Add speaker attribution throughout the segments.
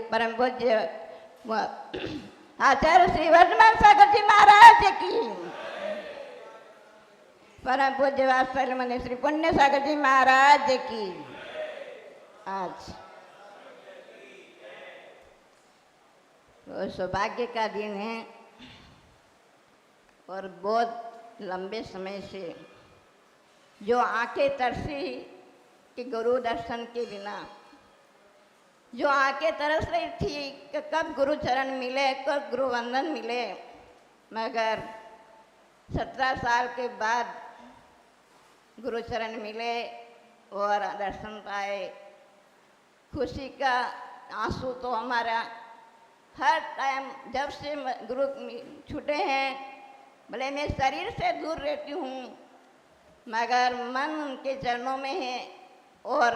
Speaker 1: परम पूज्य आचार्य श्री वर्धमान सागर जी महाराज की, परम पूज्य वात्सल्य मुनि श्री पुण्य सागर जी महाराज की। आज वो सौभाग्य का दिन है और बहुत लंबे समय से जो आंखें तरसी कि गुरु दर्शन के बिना, जो आंखें तरस रही थी कि कब गुरु चरण मिले, कब गुरु वंदन मिले, मगर 17 साल के बाद गुरु चरण मिले और दर्शन पाए। खुशी का आंसू तो हमारा हर टाइम जब से गुरु छूटे हैं, भले मैं शरीर से दूर रहती हूँ मगर मन उनके चरणों में है और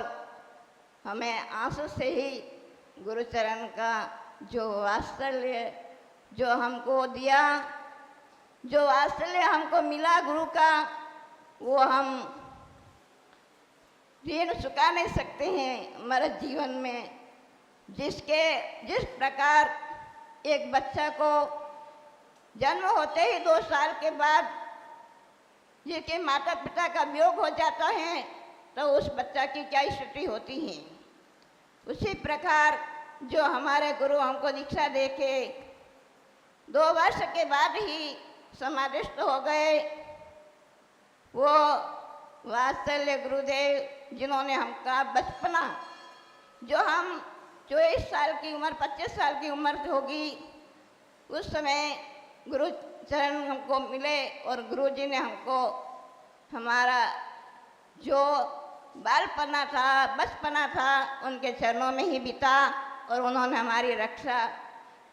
Speaker 1: हमें आंसू से ही गुरु चरण का जो वात्सल्य जो हमको दिया, जो वात्सल्य हमको मिला गुरु का, वो हम ऋण चुका नहीं सकते हैं हमारे जीवन में। जिस प्रकार एक बच्चा को जन्म होते ही 2 साल के बाद जिसके माता पिता का वियोग हो जाता है तो उस बच्चा की क्या स्थिति होती है, उसी प्रकार जो हमारे गुरु हमको दीक्षा दे के 2 वर्ष के बाद ही समाधिस्थ हो गए। वो वात्सल्य गुरुदेव जिन्होंने हमका बचपना, जो हम 24 साल की उम्र 25 साल की उम्र होगी उस समय गुरु चरण हमको मिले और गुरुजी ने हमको हमारा जो बालपना था, बचपना था, उनके चरणों में ही बिता और उन्होंने हमारी रक्षा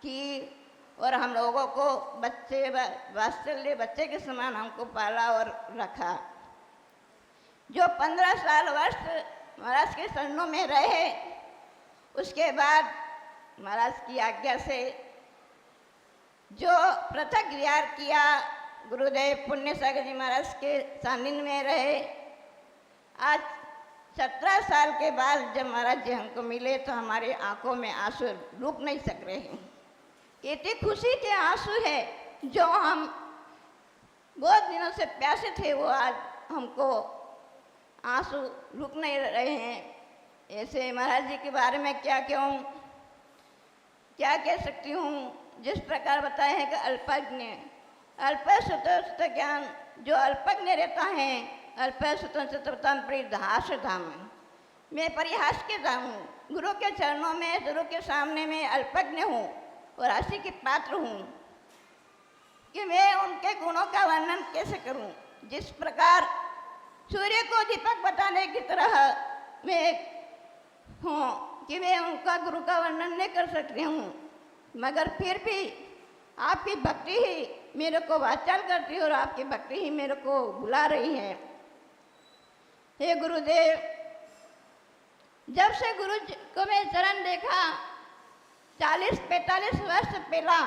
Speaker 1: की और हम लोगों को बच्चे वात्सल्य बच्चे के समान हमको पाला और रखा। जो 15 साल वर्ष महाराज के शरणों में रहे, उसके बाद महाराज की आज्ञा से जो पृथक विहार किया, गुरुदेव पुण्य सागर जी महाराज के सानिध्य में रहे। आज 17 साल के बाद जब महाराज जी हमको मिले तो हमारे आंखों में आंसू रुक नहीं सक रहे हैं। इतनी खुशी के आंसू है जो हम बहुत दिनों से प्यासे थे, वो आज हमको आंसू रुक नहीं रहे हैं। ऐसे महाराज जी के बारे में क्या कह सकती हूँ। जिस प्रकार बताए हैं कि अल्पज्ञ अल्प सुत ज्ञान, जो अल्पज्ञ रहता है अल्प सुतम परिहास धाम, मैं परिहास के धाम हूँ। गुरु के चरणों में, गुरु के सामने में अल्पज्ञ हूँ और हंसी की पात्र हूँ कि मैं उनके गुणों का वर्णन कैसे करूँ। जिस प्रकार सूर्य को दीपक बताने की तरह मैं हूँ कि मैं उनका गुरु का वर्णन नहीं कर सकती हूँ, मगर फिर भी आपकी भक्ति ही मेरे को वाचाल करती है और आपकी भक्ति ही मेरे को बुला रही है। हे गुरुदेव, जब से गुरु को मैं चरण देखा 40-45 वर्ष पहला,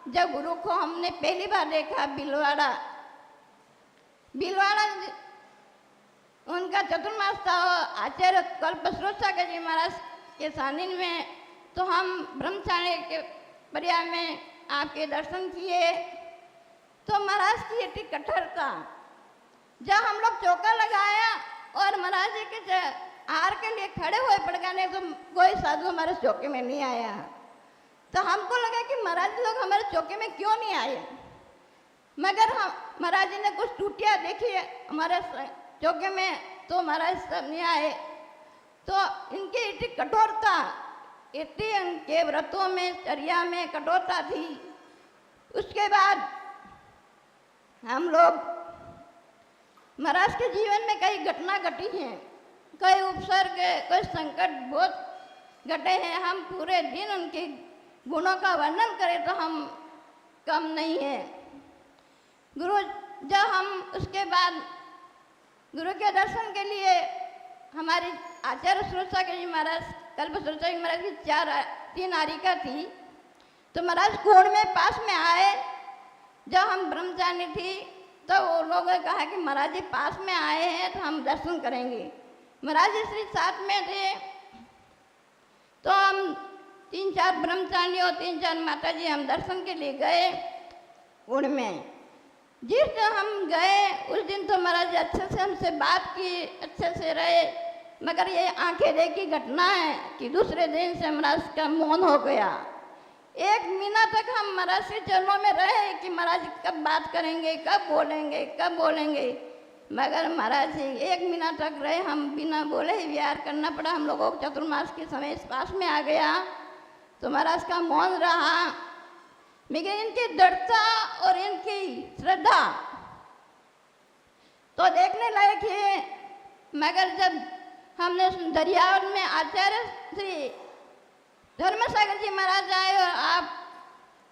Speaker 1: जब गुरु को हमने पहली बार देखा बिलवाड़ा उनका चतुर्मास था आचार्य कल्पस्रोत सागर जी महाराज के सानिध्य में, तो हम ब्रह्मचार्य के पर्याय में आपके दर्शन किए। तो महाराज की इतनी कठोरता, जब हम लोग चौका लगाया और महाराज जी के हार के लिए खड़े हुए पड़ गए तो कोई साधु हमारे चौके में नहीं आया। तो हमको लगा कि महाराज लोग हमारे चौके में क्यों नहीं आए, मगर हम महाराज जी ने कुछ टूटियाँ देखी हमारे चौके में तो महाराज सब नहीं आए। तो इनकी इतनी कठोरता, इतनी उनके व्रतों में चर्या में कठोरता थी। उसके बाद हम लोग महाराज के जीवन में कई घटना घटी हैं, कई उपसर्ग, कई संकट बहुत घटे हैं। हम पूरे दिन उनके गुणों का वर्णन करें तो हम कम नहीं है। गुरु जब हम उसके बाद गुरु के दर्शन के लिए हमारी आचार्य स्रोत सागर जी महाराज कल्प स्रोत सागर जी महाराज की 3 आरिका थी, तो महाराज कोण में पास में आए। जब हम ब्रह्मचारी थी तो वो लोगों ने कहा कि महाराज जी पास में आए हैं तो हम दर्शन करेंगे। महाराज जी श्री साथ में थे तो हम 3-4 ब्रह्मचारी और 3-4 माता जी हम दर्शन के लिए गए कुंड में। जिस दिन हम गए उस दिन तो महाराज अच्छे से हमसे बात की, अच्छे से रहे, मगर ये आंखें देखी घटना है कि दूसरे दिन से महाराज का मौन हो गया। 1 महीना तक हम महाराज के चरणों में रहे कि महाराज कब बात करेंगे, कब बोलेंगे, कब बोलेंगे, मगर महाराज जी 1 महीना तक रहे, हम बिना बोले ही विहार करना पड़ा। हम लोगों को चतुर्मास के समय इस पास में आ गया तो महाराज का मौन रहा। मगर इनकी दृढ़ता और इनकी श्रद्धा तो देखने लायक है। मगर जब हमने दरियावर में आचार्य श्री धर्मसागर जी महाराज आए और आप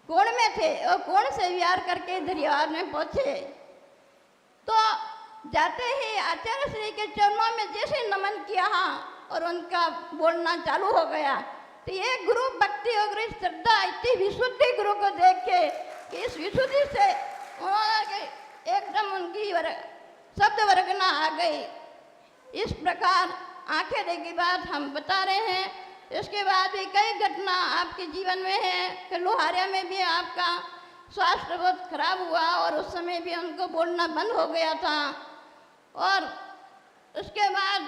Speaker 1: कोण में थे और कोण से विहार करके दरियावर में पहुंचे तो जाते ही आचार्य श्री के चरणों में जैसे नमन किया और उनका बोलना चालू हो गया तो ये गुरु भक्ति और गुरु श्रद्धा इतनी विशुद्धि गुरु को देख के कि इस विशुद्धि से उन्होंने एकदम उनकी शब्द वर्गना आ गई। इस प्रकार आंखें देखी बात हम बता रहे हैं। इसके बाद भी कई घटना आपके जीवन में है कि लोहारिया में भी आपका स्वास्थ्य बहुत खराब हुआ और उस समय भी उनको बोलना बंद हो गया था। और उसके बाद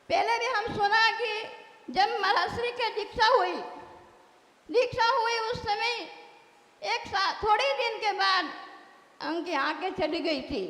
Speaker 1: पहले भी हम सुना कि जब महाराज श्री की दीक्षा हुई उस समय एक साथ थोड़े दिन के बाद उनकी आंखें चली गई थी।